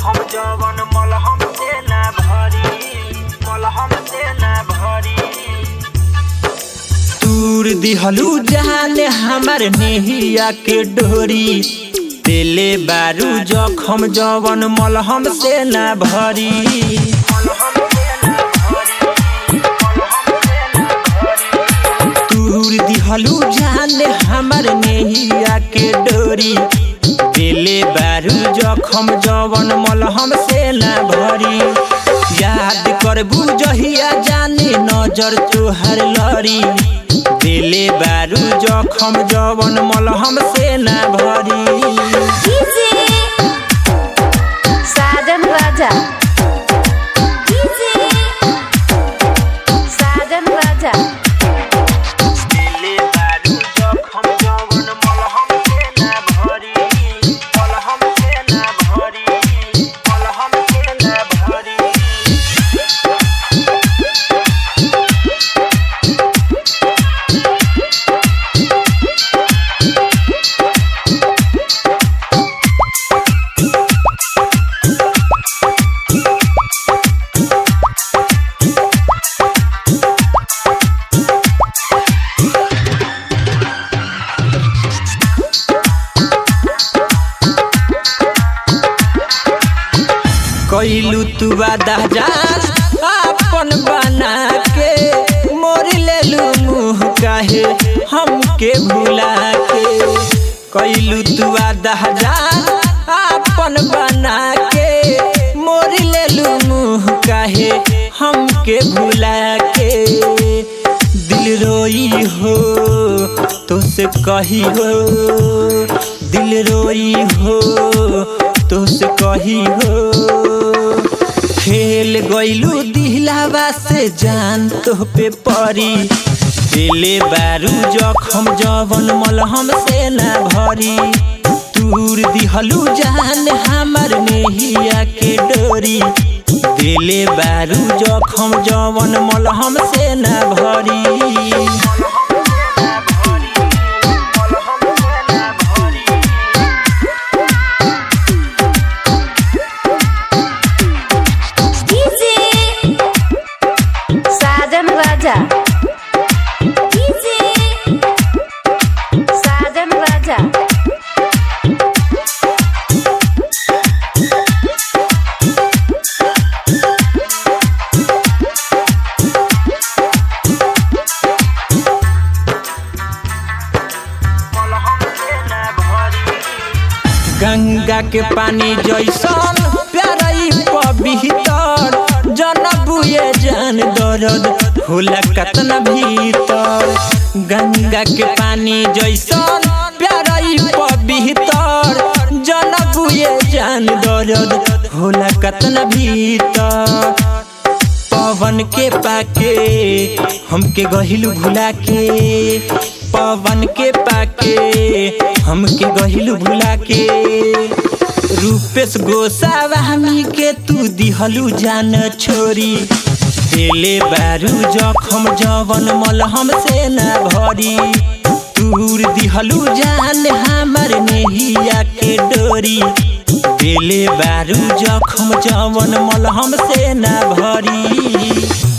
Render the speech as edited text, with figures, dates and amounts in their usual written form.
जखम जवन मलहम से ना भरी, मलहम से ना भरी। तूर दिहलू जाने हमार नेहिया के डोरी, दिले बारू जखम जवन मलहम से ना भरी। तूर दिहलू जाने हमार नेहिया के डोरी, दिले बारू जखम जवन मलहम से ना भरी। याद करबू जहिया जाने नजर तोहर लड़ी, दिले बारू जखम जवन मलहम से ना भरी। साजन राजा, साजन राजा। दिले बारू जखम जवन मलहम से ना भरी, मलहम से ना भरी, मलहम से ना भरी। कैलू तू वादा जान अपन बना के, मोर लेलू मुँह काहे हमके भुला के। कैलू तू वादा जान अपन बना के, मोर लेलू मुँह काहे हमके भुला के। दिल रोई हो तो से कही हो, दिल रोई हो तो से कही हो। खेल गइलू दिलावा से जान तो पे परी, दिले बारू जखम जवन मलहम से ना भरी। तूर दिहलू जान हमार नेहिया के डोरी, दिले बारू जखम जवन मलहम से ना भरी। साजन राजा, साजन राजा। गंगा के पानी जैसन प्यारई पवित्र, जनबुए जान दर्द होला कतना भीतर। गंगा के पानी जैसन प्यारई पवित्र, जनबुए जान दर्द होला कतना भीतर। पवन के पाके हमके गहिलू भुला के, पवन के पाके हमके गहिलू भुला के। रूपेश गोसावामी के तू दिहलू जान छोरी, दिले बारू जखम जवन मलहम से ना भरी। तूर दिहलू जान हमार नेहिया के डोरी, दिले बारू जखम जवन मलहम से ना भरी।